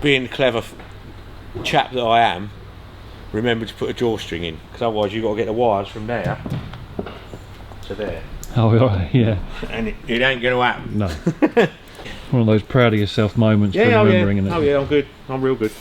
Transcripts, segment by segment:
being the clever chap that I am, remember to put a drawstring in, because otherwise you've got to get the wires from there to there. Oh, right, yeah. And it ain't going to happen. No. One of those proud of yourself moments for Yeah, remembering it. Oh yeah, I'm good. I'm real good.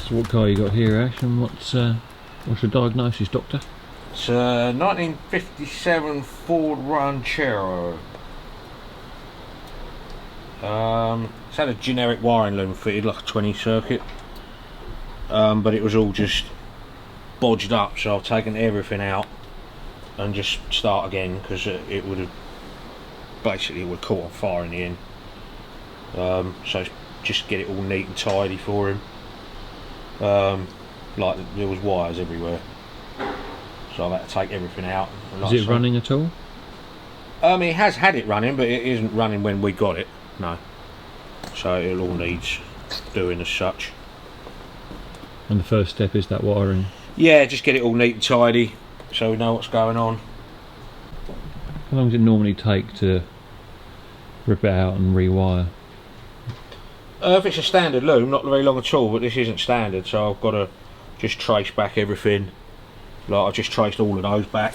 So what car you got here, Ash, and what's your diagnosis, Doctor? It's a 1957 Ford Ranchero. It's had a generic wiring loom fitted, like a 20 circuit, but it was all just bodged up, so I've taken everything out and just start again, because it would have basically caught on fire in the end. So just get it all neat and tidy for him. Like there was wires everywhere, so I've had to take everything out. Is it running at all? It has had it running, but it isn't running when we got it. No. So it all needs doing as such. And the first step is that wiring? Yeah, just get it all neat and tidy, so we know what's going on. How long does it normally take to rip it out and rewire? If it's a standard loom, not very long at all, but this isn't standard, so I've got to just trace back everything. Like I've just traced all of those back.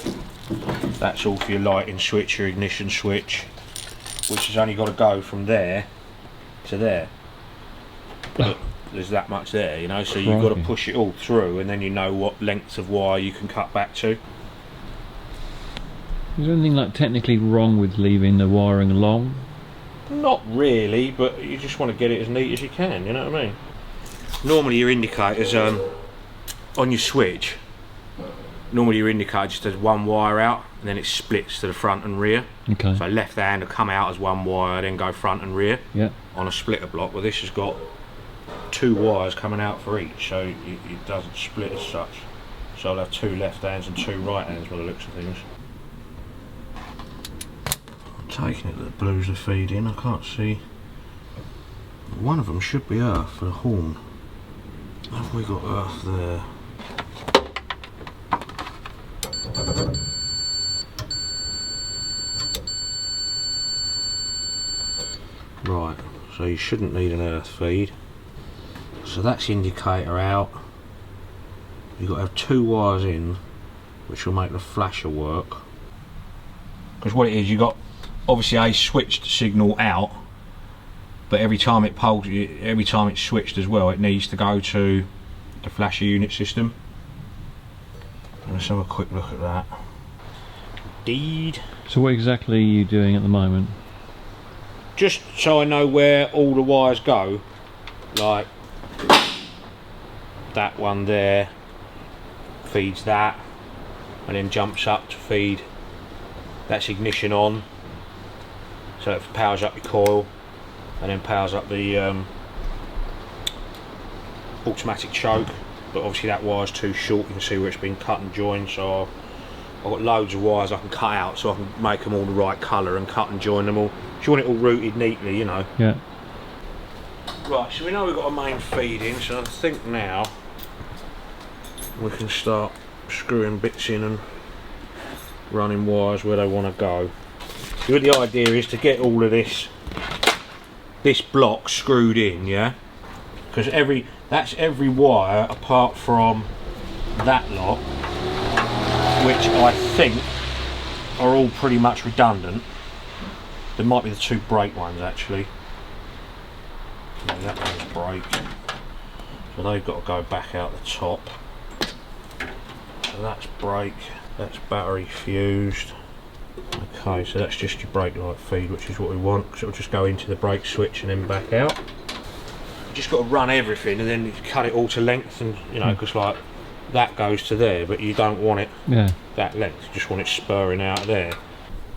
That's all for your lighting switch, your ignition switch, which has only got to go from there to there. But there's that much there, you know, so you've got to push it all through, and then you know what length of wire you can cut back to. Is there anything like technically wrong with leaving the wiring long? Not really, but you just want to get it as neat as you can, you know what I mean? Normally your indicators on your switch, normally your indicator just has one wire out, and then it splits to the front and rear. Okay. So left hand will come out as one wire, then go front and rear. Yeah. On a splitter block. Well, this has got two wires coming out for each, so it doesn't split as such. So I'll have two left hands and two right hands by the looks of things. Taking it that the blues are feeding, I can't see. One of them should be earth for the horn. Have we got earth there? Right, so you shouldn't need an earth feed. So that's indicator out. You've got to have two wires in, which will make the flasher work. Because what it is, you've got obviously a switched signal out, but every time it's switched as well, it needs to go to the flasher unit system. Let's have a quick look at that. Indeed. So what exactly are you doing at the moment? Just so I know where all the wires go, like that one there feeds that, and then jumps up to feed, that's ignition on, so it powers up your coil, and then powers up the automatic choke. But obviously that wire's too short, you can see where it's been cut and joined, so I've got loads of wires I can cut out so I can make them all the right colour and cut and join them all. If you want it all routed neatly, you know. Yeah. Right, so we know we've got a main feed in, so I think now we can start screwing bits in and running wires where they want to go. So the idea is to get all of this block screwed in, yeah? Because that's every wire apart from that lot, which I think are all pretty much redundant. There might be the two brake ones actually. Yeah, that one's brake, so they've got to go back out the top. So that's brake, that's battery fused. Okay, so that's just your brake light feed, which is what we want, because it'll just go into the brake switch and then back out. You just got to run everything and then you cut it all to length, and you know, because like that goes to there, but you don't want it that length, you just want it spurring out of there.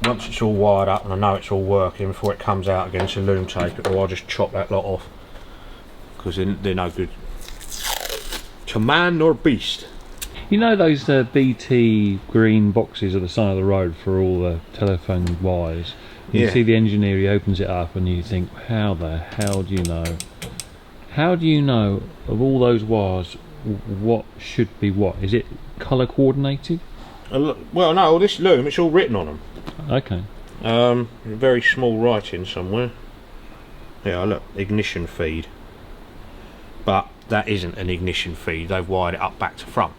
Once it's all wired up and I know it's all working, before it comes out against the loom tape, or I'll just chop that lot off, because they're no good to man nor beast. You know those BT green boxes at the side of the road for all the telephone wires? You see the engineer, he opens it up and you think, how the hell do you know? How do you know of all those wires what should be what? Is it colour coordinated? Well, no, all this loom, it's all written on them. Okay. Very small writing somewhere. Yeah, look, ignition feed. But that isn't an ignition feed, they've wired it up back to front.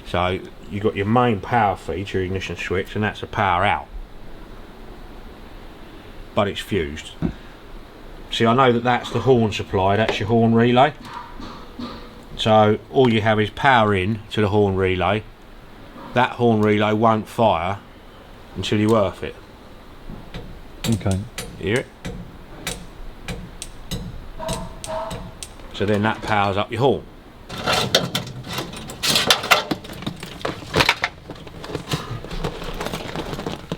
So you've got your main power feed, your ignition switch, and that's a power out. But it's fused. See, I know that that's the horn supply, that's your horn relay. So all you have is power in to the horn relay. That horn relay won't fire until you earth it. Okay. Hear it? So then that powers up your horn.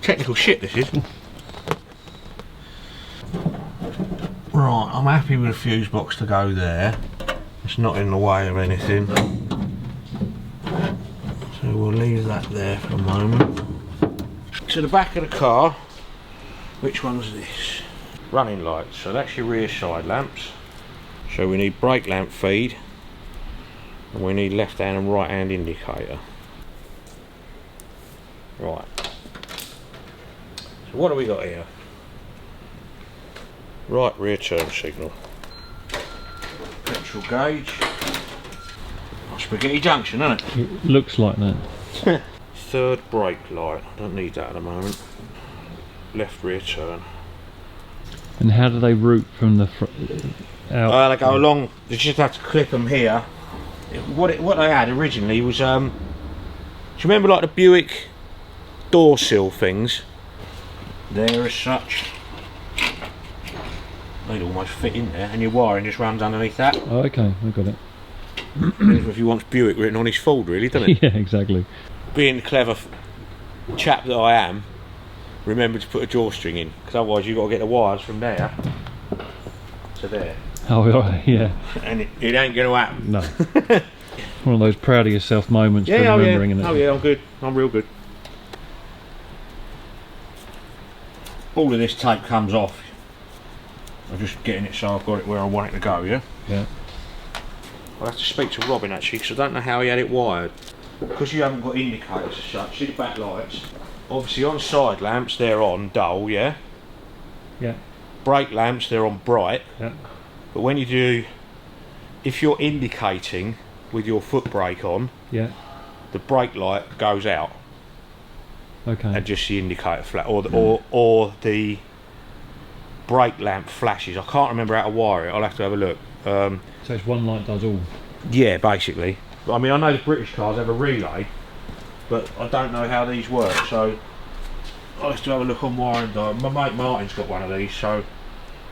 Technical shit this is. Right, I'm happy with the fuse box to go there. It's not in the way of anything. So we'll leave that there for a moment. To the back of the car, which one's this? Running lights, so that's your rear side lamps. So we need brake lamp feed, and we need left hand and right hand indicator. Right. So what have we got here? Right rear turn signal. Petrol gauge. Oh, spaghetti junction, isn't it? It looks like that. Third brake light. I don't need that at the moment. Left rear turn. And how do they route from the out? They go along. You just have to clip them here. What they had originally was do you remember like the Buick door sill things? They're as such. They'd almost fit in there, and your wiring just runs underneath that. Oh, okay, I got it. If he wants Buick written on his Ford, really, doesn't it? Yeah, exactly. Being the clever chap that I am, remember to put a drawstring in, because otherwise you've got to get the wires from there to there. Oh, yeah. And it ain't going to happen. No. One of those proud of yourself moments for remembering it. Oh yeah, I'm good. I'm real good. All of this tape comes off. I'm just getting it so I've got it where I want it to go, yeah? Yeah. I'll have to speak to Robin actually, because I don't know how he had it wired. Because you haven't got indicators as such, see the back lights. Obviously on side lamps they're on dull, yeah? Yeah. Brake lamps they're on bright. Yeah. But when you do, if you're indicating with your foot brake on, Yeah. the brake light goes out. Okay. And just the indicator flash, or the brake lamp flashes. I can't remember how to wire it. I'll have to have a look. So it's one light does all. Yeah, basically. I mean, I know the British cars have a relay, but I don't know how these work. So I'll have to have a look on wiring diagram. My mate Martin's got one of these, so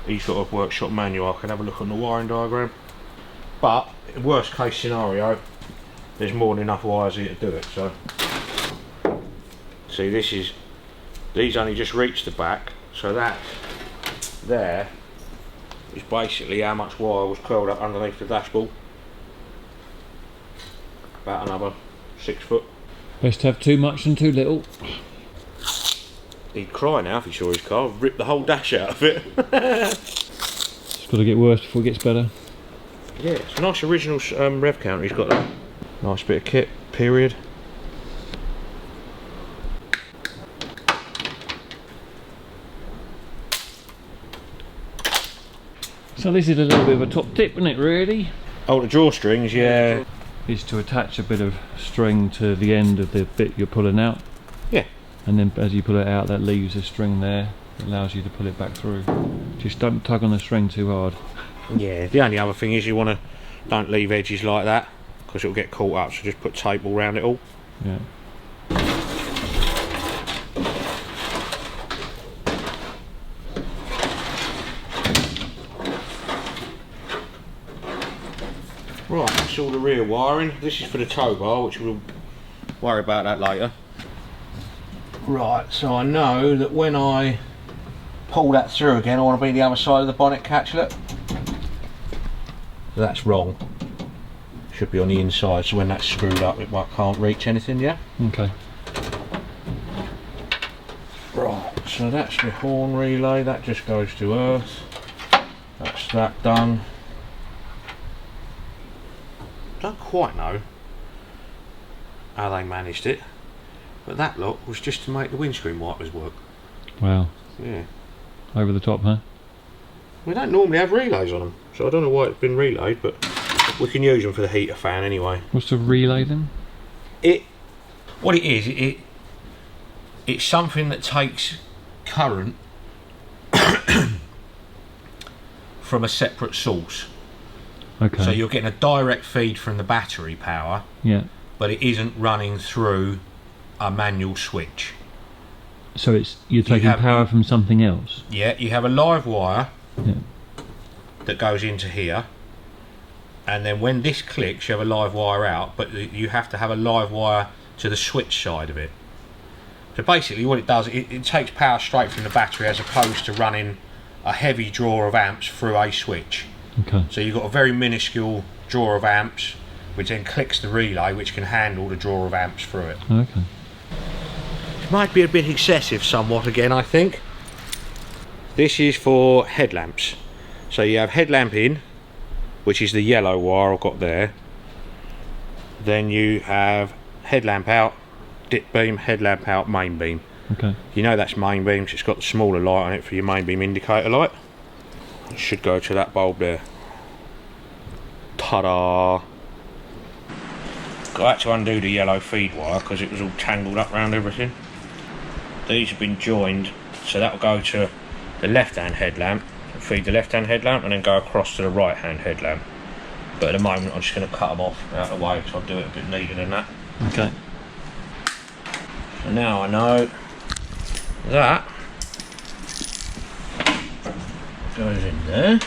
he's got a workshop manual. I can have a look on the wiring diagram. But worst case scenario, there's more than enough wires here to do it. So. See, these only just reach the back, so that there is basically how much wire was curled up underneath the dashboard. About another 6 foot. Best to have too much than too little. He'd cry now if he saw his car. Rip the whole dash out of it. It's got to get worse before it gets better. Yeah, it's a nice original rev counter he's got there. Nice bit of kit, period. So this is a little bit of a top tip, isn't it, really? Oh, the drawstrings, yeah. Is to attach a bit of string to the end of the bit you're pulling out. Yeah. And then as you pull it out, that leaves a string there. It allows you to pull it back through. Just don't tug on the string too hard. Yeah, the only other thing is you want to don't leave edges like that, because it'll get caught up, so just put tape all around it all. Yeah. all the rear wiring. This is for the tow bar, which we'll worry about that later. Right, so I know that when I pull that through again, I want to be the other side of the bonnet catchlet. That's wrong. Should be on the inside, so when that's screwed up, it can't reach anything, yeah? Okay. Right, so that's the horn relay, that just goes to earth. That's that done. Don't quite know how they managed it, but that lot was just to make the windscreen wipers work. Wow. Yeah. Over the top, huh? We don't normally have relays on them, so I don't know why it's been relayed, but we can use them for the heater fan anyway. What's the relay then? What it is, it's something that takes current from a separate source. Okay. So you're getting a direct feed from the battery power, yeah, but it isn't running through a manual switch. So you're taking power from something else? Yeah, you have a live wire, yeah, that goes into here, and then when this clicks you have a live wire out, but you have to have a live wire to the switch side of it. So basically what it does, it takes power straight from the battery as opposed to running a heavy draw of amps through a switch. Okay. So you've got a very minuscule draw of amps, which then clicks the relay, which can handle the draw of amps through it. Okay. It might be a bit excessive somewhat again, I think. This is for headlamps. So you have headlamp in, which is the yellow wire I've got there. Then you have headlamp out, dip beam, headlamp out, main beam. Okay. You know that's main beam, so it's got the smaller light on it for your main beam indicator light. It should go to that bulb there. Ta-da! Got to undo the yellow feed wire because it was all tangled up around everything. These have been joined, so that will go to the left-hand headlamp, feed the left-hand headlamp, and then go across to the right-hand headlamp. But at the moment I'm just going to cut them off out of the way because I'll do it a bit neater than that. Okay. So now I know that goes in there.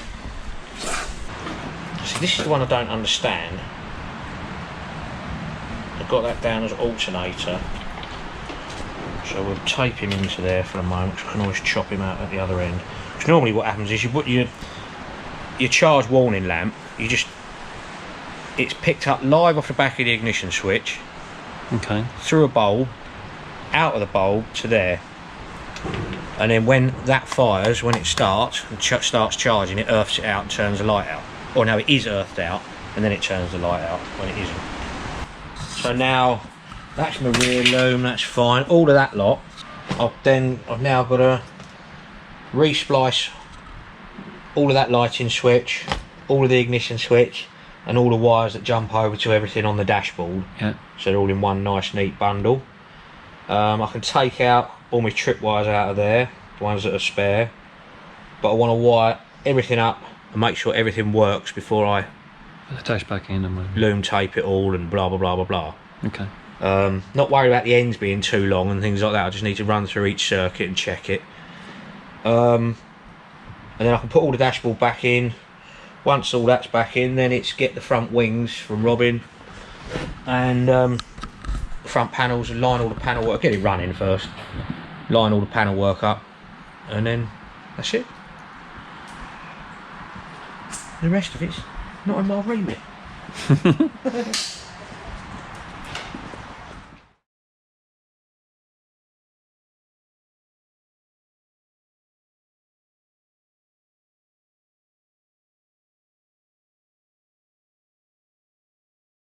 See, this is the one I don't understand. I've got that down as alternator, so we'll tape him into there for a moment. I can always chop him out at the other end. Because normally what happens is you put your charge warning lamp, it's picked up live off the back of the ignition switch, okay, through a bulb, out of the bulb to there, and then when that fires, when it starts and starts charging, it earths it out and turns the light out. Or no, it is earthed out and then it turns the light out when it isn't. So now that's my rear loom, that's fine. All of that lot, I've now got to re-splice all of that lighting switch, all of the ignition switch, and all the wires that jump over to everything on the dashboard. Yeah. So they're all in one nice neat bundle. I can take out all my trip wires out of there, the ones that are spare, but I want to wire everything up and make sure everything works before I attach back in and loom tape it all and blah blah blah blah blah. Okay. Not worried about the ends being too long and things like that. I just need to run through each circuit and check it. And then I can put all the dashboard back in. Once all that's back in, then it's get the front wings from Robin and the front panels and line all the panel work. Get it running first. Line all the panel work up, and then that's it. The rest of it's not in my remit.